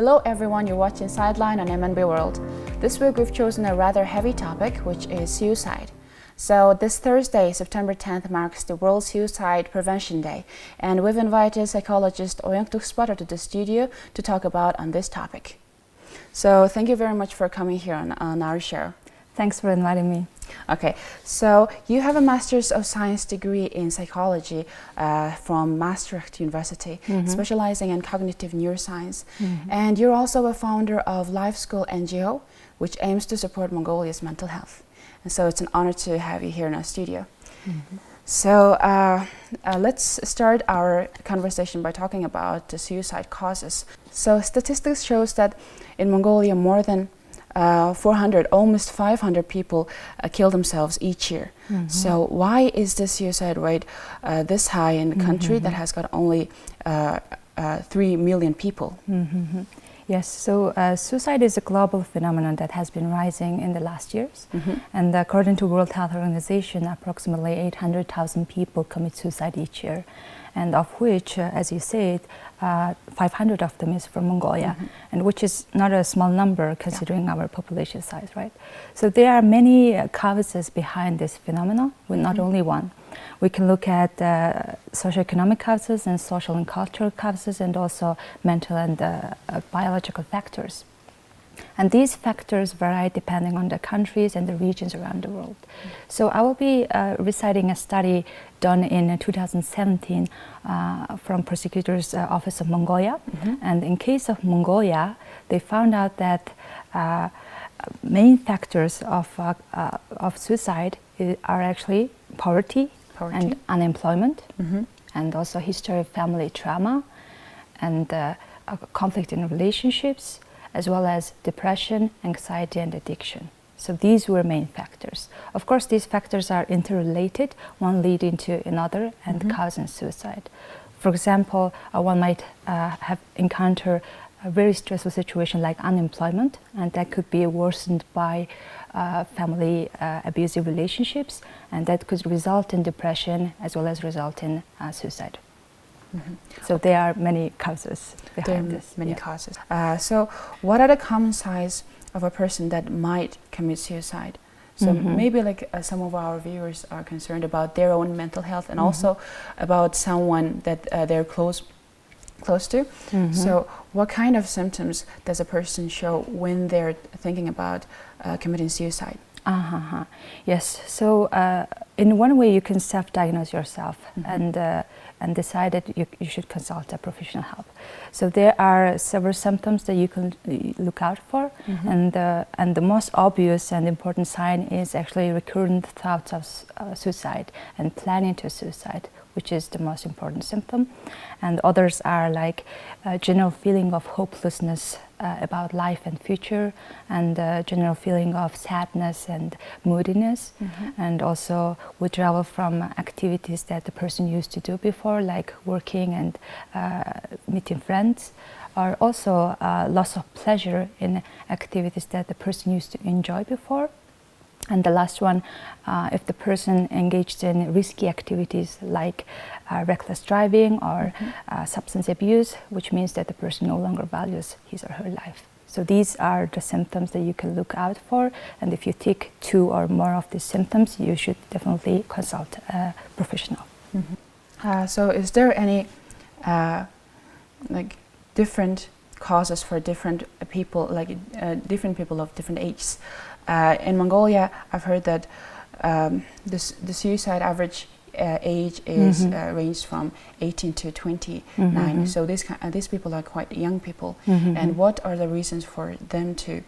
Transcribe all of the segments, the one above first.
Hello everyone, you're watching Sightline on MNB World. This week we've chosen a rather heavy topic, which is suicide. So this Thursday, September 10th, marks the World Suicide Prevention Day, and we've invited psychologist Uyanga Tugsbaatar to the studio to talk about on this topic. So thank you very much for coming here on our show. Thanks for inviting me. Okay, so you have a Master's of Science degree in psychology from Maastricht University, specializing in cognitive neuroscience. And you're also a founder of Life School NGO, which aims to support Mongolia's mental health. And so it's an honor to have you here in our studio. So let's start our conversation by talking about the suicide causes. So statistics shows that in Mongolia more than 400, almost 500 people kill themselves each year. So why is the suicide rate this high in a country that has got only 3 million people? Yes, so suicide is a global phenomenon that has been rising in the last years. And according to World Health Organization, approximately 800,000 people commit suicide each year. And of which, as you said, 500 of them is from Mongolia, and which is not a small number considering our population size, right? So there are many causes behind this phenomenon, with not only one. We can look at socioeconomic causes and social and cultural causes, and also mental and biological factors. And these factors vary depending on the countries and the regions around the world. So I will be reciting a study done in 2017 from Prosecutor's Office of Mongolia. And in case of Mongolia, they found out that main factors of suicide are actually poverty. And unemployment, and also history of family trauma, and conflict in relationships, as well as depression, anxiety, and addiction. So these were main factors. Of course, these factors are interrelated, one leading to another and causing suicide. For example, one might have encountered a very stressful situation like unemployment, and that could be worsened by family abusive relationships, and that could result in depression as well as result in suicide. So there are many causes behind this. Many causes. So what are the common signs of a person that might commit suicide? So maybe like some of our viewers are concerned about their own mental health and also about someone that they're close to. So what kind of symptoms does a person show when they're thinking about committing suicide? Yes, so in one way you can self-diagnose yourself and decide that you should consult a professional help. So there are several symptoms that you can look out for, and the most obvious and important sign is actually recurrent thoughts of suicide and planning to suicide, which is the most important symptom. And others are like a general feeling of hopelessness about life and future, and a general feeling of sadness and moodiness, and also withdrawal from activities that the person used to do before, like working and meeting friends, or also loss of pleasure in activities that the person used to enjoy before. And the last one, if the person engaged in risky activities like reckless driving or substance abuse, which means that the person no longer values his or her life. So these are the symptoms that you can look out for, and if you tick 2 or more of these symptoms, you should definitely consult a professional. So is there any like different causes for different people, like different people of different ages? In Mongolia, I've heard that the suicide average age is ranged from 18 to 29. So these people are quite young people. And what are the reasons for them to,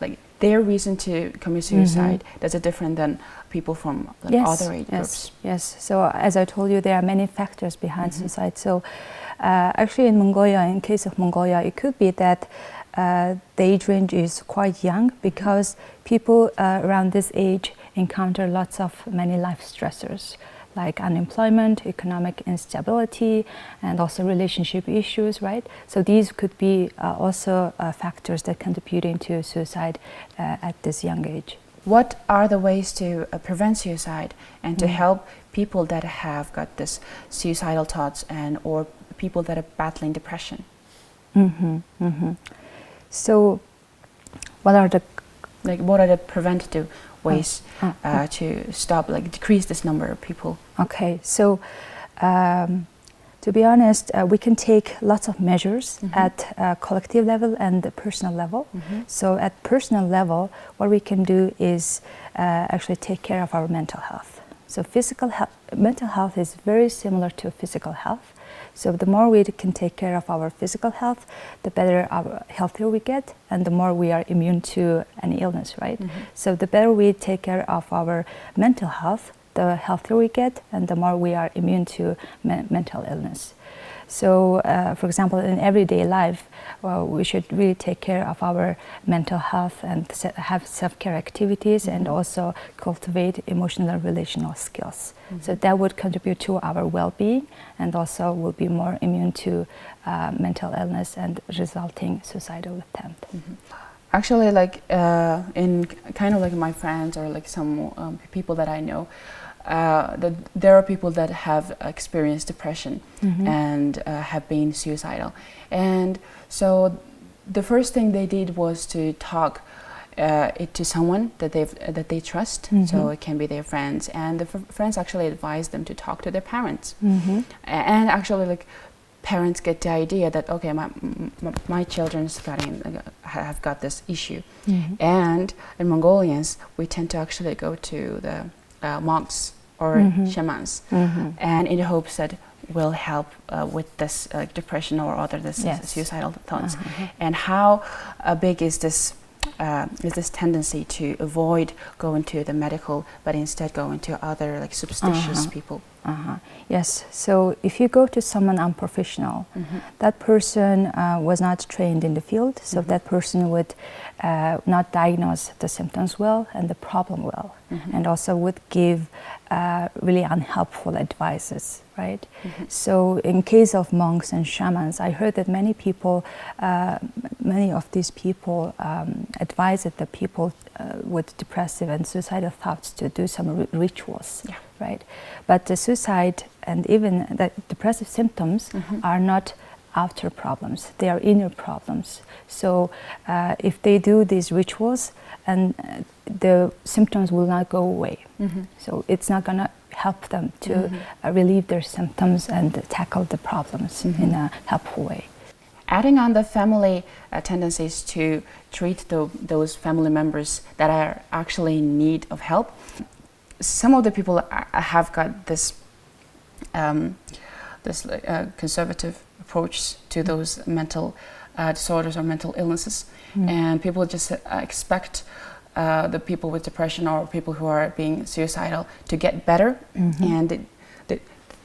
like their reason to commit suicide? Is it different than people from other age groups? Yes. So as I told you, there are many factors behind suicide. So actually in Mongolia, in case of Mongolia, it could be that the age range is quite young because people around this age encounter many life stressors like unemployment, economic instability, and also relationship issues, right? So these could be also factors that contribute into suicide at this young age. What are the ways to prevent suicide and to help people that have got this suicidal thoughts or people that are battling depression? So, what are the preventative ways to stop, like decrease this number of people? Okay, so to be honest, we can take lots of measures at collective level and the personal level. So at personal level, what we can do is actually take care of our mental health. So mental health is very similar to physical health. So the more we can take care of our physical health, the better, healthier we get, and the more we are immune to any illness, right? So the better we take care of our mental health, the healthier we get, and the more we are immune to mental illness. So, for example, in everyday life, we should really take care of our mental health and have self-care activities and also cultivate emotional and relational skills. So that would contribute to our well-being and also will be more immune to mental illness and resulting suicidal attempt. Actually, like in kind of like my friends or like some people that I know, there are people that have experienced depression and have been suicidal, and so the first thing they did was to talk it to someone that they trust. So it can be their friends, and the friends actually advised them to talk to their parents, and actually like parents get the idea that okay, my children's have got this issue, and in Mongolians we tend to actually go to the monks or shamans, and in the hopes that will help with this depression or other suicidal thoughts. And how big is this tendency to avoid going to the medical, but instead going to other like superstitious people? Yes, so if you go to someone unprofessional, that person was not trained in the field, so that person would not diagnose the symptoms well and the problem well, and also would give really unhelpful advices, right? So in case of monks and shamans, I heard that many of these people advised the people with depressive and suicidal thoughts to do some rituals, right? But the suicide and even the depressive symptoms are not outer problems, they are inner problems. So if they do these rituals, and the symptoms will not go away. So it's not going to help them to relieve their symptoms and tackle the problems in a helpful way. Adding on the family tendencies to treat those family members that are actually in need of help, some of the people have got this conservative approach to those mental disorders or mental illnesses, and people just expect the people with depression or people who are being suicidal to get better, and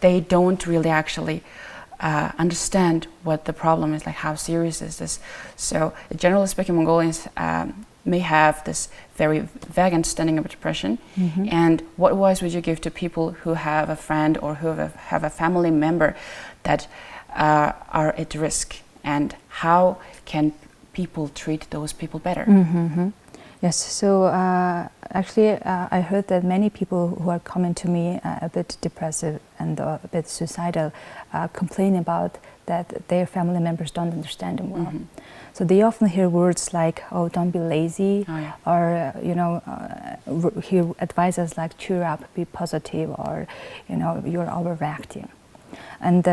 they don't really actually understand what the problem is, like how serious is this. So generally speaking, Mongolians may have this very vague understanding of depression. And what advice would you give to people who have a friend or who have a family member that are at risk, and how can people treat those people better? Yes, so actually I heard that many people who are coming to me a bit depressive and a bit suicidal complain about that their family members don't understand them well. So they often hear words like, oh, don't be lazy, or hear advices like cheer up, be positive, or you're overreacting. And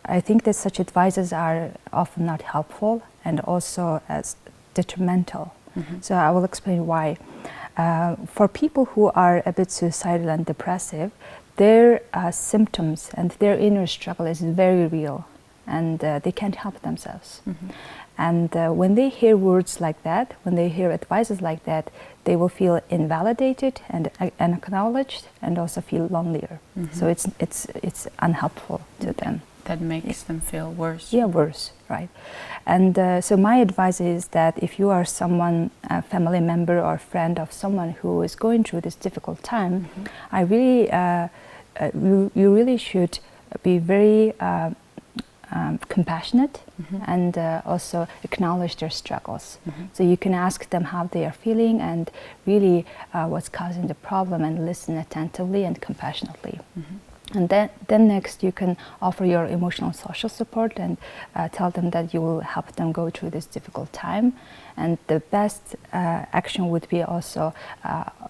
I think that such advices are often not helpful and also as detrimental. So I will explain why. For people who are a bit suicidal and depressive, their symptoms and their inner struggle is very real, and they can't help themselves. And when they hear words like that, when they hear advices like that, they will feel invalidated and unacknowledged, and also feel lonelier. So it's unhelpful to them. That makes them feel worse. Yeah, worse, right? And so my advice is that if you are someone, a family member or friend of someone who is going through this difficult time, I really, you really should be very compassionate and also acknowledge their struggles. So you can ask them how they are feeling and really what's causing the problem, and listen attentively and compassionately. And then next you can offer your emotional social support and tell them that you will help them go through this difficult time. And the best action would be also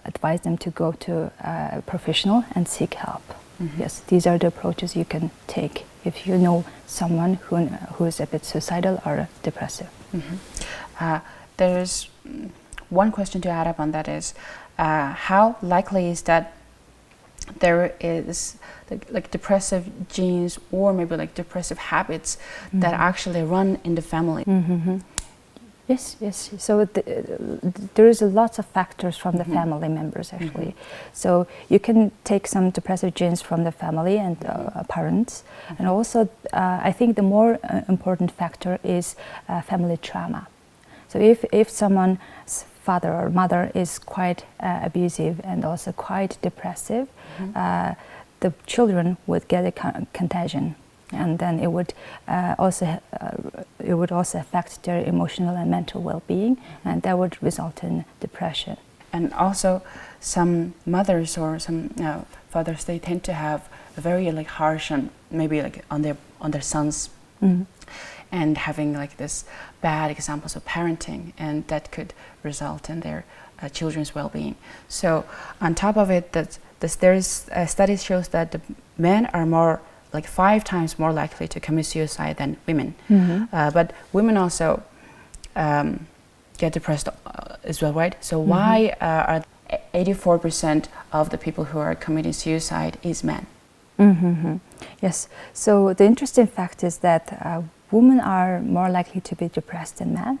advise them to go to a professional and seek help. Yes, these are the approaches you can take if you know someone who is a bit suicidal or depressive. There's one question to add up on that is, how likely is that there is like depressive genes or maybe like depressive habits that actually run in the family? Yes. So there is a lot of factors from the family members actually. So you can take some depressive genes from the family and parents, and also I think the more important factor is family trauma. So if someone's father or mother is quite abusive and also quite depressive, the children would get a contagion, and then it would also affect their emotional and mental well-being, and that would result in depression. And also, some mothers or some fathers, they tend to have a very like harsh and maybe like on their sons, and having like this bad examples of parenting, and that could result in their children's well-being. So on top of it, there's studies shows that the men are more like 5 times more likely to commit suicide than women. But women also get depressed as well, right? So why are 84% of the people who are committing suicide is men? Yes. So the interesting fact is that women are more likely to be depressed than men.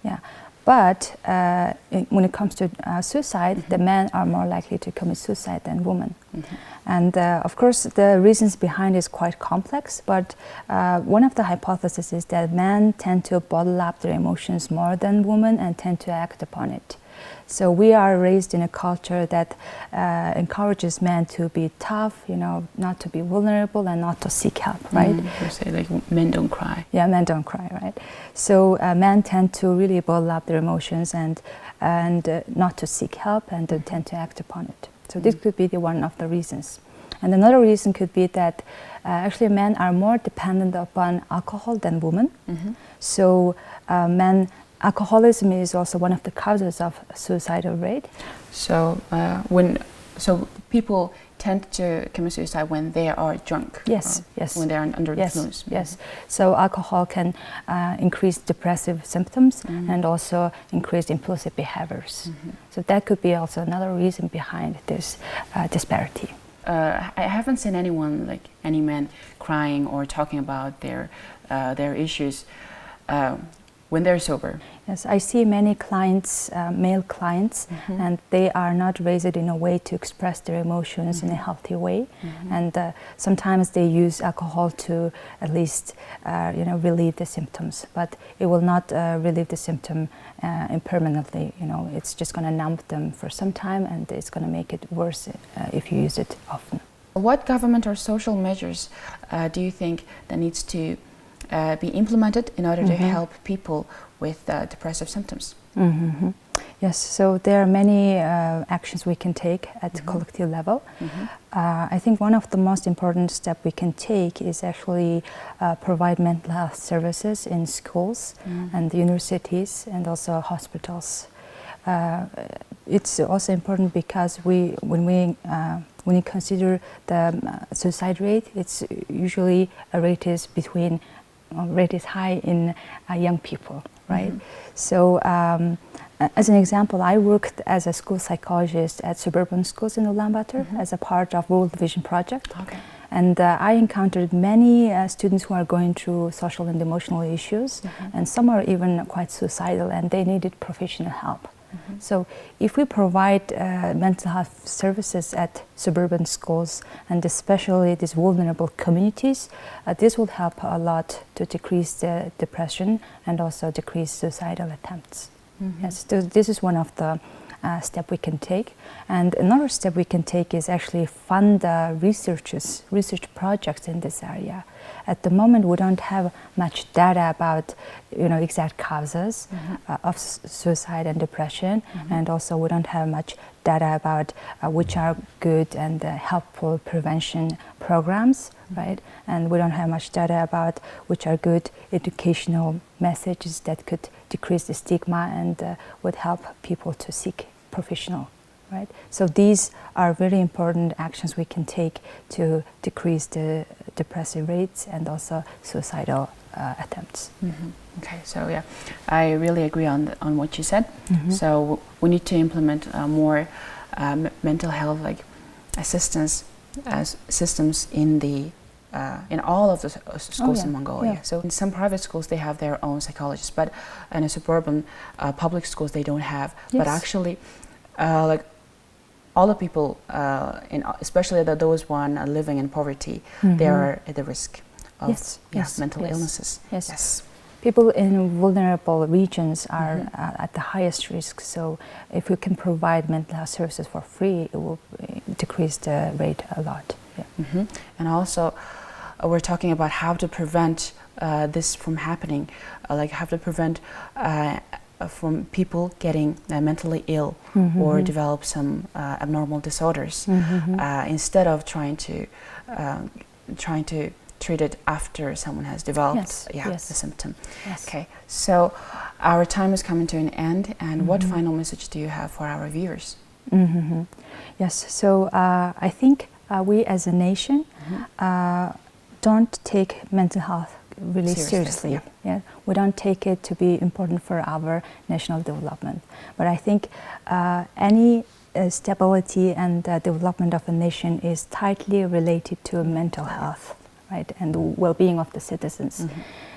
Yeah. But when it comes to suicide, the men are more likely to commit suicide than women. And of course, the reasons behind is quite complex, but one of the hypotheses is that men tend to bottle up their emotions more than women and tend to act upon it. So we are raised in a culture that encourages men to be tough, not to be vulnerable and not to seek help, right? You say like men don't cry. Yeah, men don't cry, right? So men tend to really bottle up their emotions and not to seek help and to tend to act upon it. So this could be one of the reasons. And another reason could be that actually men are more dependent upon alcohol than women. So alcoholism is also one of the causes of suicidal rate. So so people tend to commit suicide when they are drunk. Yes. When they are under the influence. Yes. So alcohol can increase depressive symptoms and also increase impulsive behaviors. So that could be also another reason behind this disparity. I haven't seen anyone, like any man, crying or talking about their issues when they're sober. Yes, I see many clients, male clients, and they are not raised in a way to express their emotions in a healthy way. And sometimes they use alcohol to at least, relieve the symptoms. But it will not relieve the symptom impermanently. It's just going to numb them for some time, and it's going to make it worse if you use it often. What government or social measures do you think that needs to be implemented in order to help people with depressive symptoms? Yes, so there are many actions we can take at the collective level. I think one of the most important steps we can take is actually provide mental health services in schools and universities and also hospitals. It's also important because when you consider the suicide rate, it's usually a rate is high in young people, right? So as an example, I worked as a school psychologist at suburban schools in Ulaanbaatar as a part of World Vision Project. And I encountered many students who are going through social and emotional issues, and some are even quite suicidal, and they needed professional help. So if we provide mental health services at suburban schools, and especially these vulnerable communities, this will help a lot to decrease the depression and also decrease suicidal attempts. Yes, so this is one of the steps we can take. And another step we can take is actually fund research projects in this area. at the moment we don't have much data about exact causes of suicide and depression, and also we don't have much data about which are good and helpful prevention programs, right? And we don't have much data about which are good educational messages that could decrease the stigma and would help people to seek professional, right? So these are very important actions we can take to decrease the depressive rates and also suicidal attempts. Okay, so yeah, I really agree on what you said. So we need to implement more mental health assistance systems in all of the schools in Mongolia. So in some private schools they have their own psychologists, but in a suburban public schools they don't have. But actually, all the people, especially those living in poverty, they are at the risk of mental illnesses. Yes. People in vulnerable regions are at the highest risk. So if we can provide mental health services for free, it will decrease the rate a lot. And also, we're talking about how to prevent this from happening, how to prevent from people getting mentally ill or develop some abnormal disorders, instead of trying to treat it after someone has developed the symptom. Okay, so our time is coming to an end, and what final message do you have for our viewers? Yes, so I think we as a nation don't take mental health really seriously. We don't take it to be important for our national development. But I think any stability and development of a nation is tightly related to mental health, right, and the well-being of the citizens.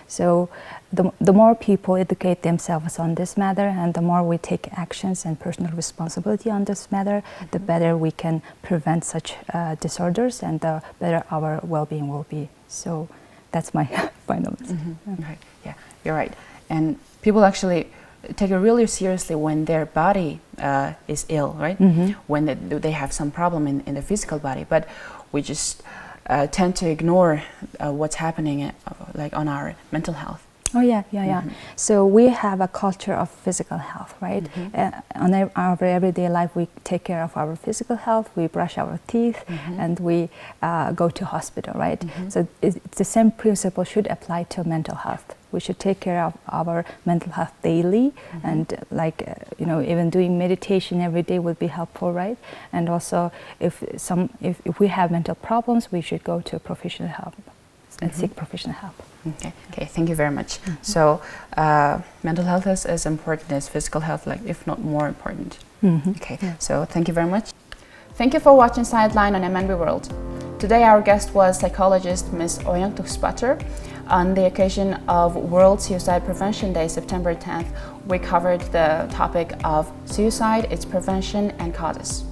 So the more people educate themselves on this matter, and the more we take actions and personal responsibility on this matter, the better we can prevent such disorders, and the better our well-being will be. So that's my final message. Right. Yeah, you're right. And people actually take it really seriously when their body is ill, right? When they have some problem in the physical body, but we just tend to ignore what's happening on our mental health. So we have a culture of physical health, right? On our everyday life, we take care of our physical health, we brush our teeth, and we go to hospital, right? So it's the same principle should apply to mental health. We should take care of our mental health daily, and even doing meditation every day would be helpful, right? And also, if we have mental problems, we should go to professional help and seek professional help. Okay, thank you very much. So mental health is as important as physical health, if not more important. So thank you very much. Thank you for watching Sightline on MNB World. Today our guest was psychologist Ms. Uyanga Tugsbaatar. On the occasion of World Suicide Prevention Day, September 10th, we covered the topic of suicide, its prevention and causes.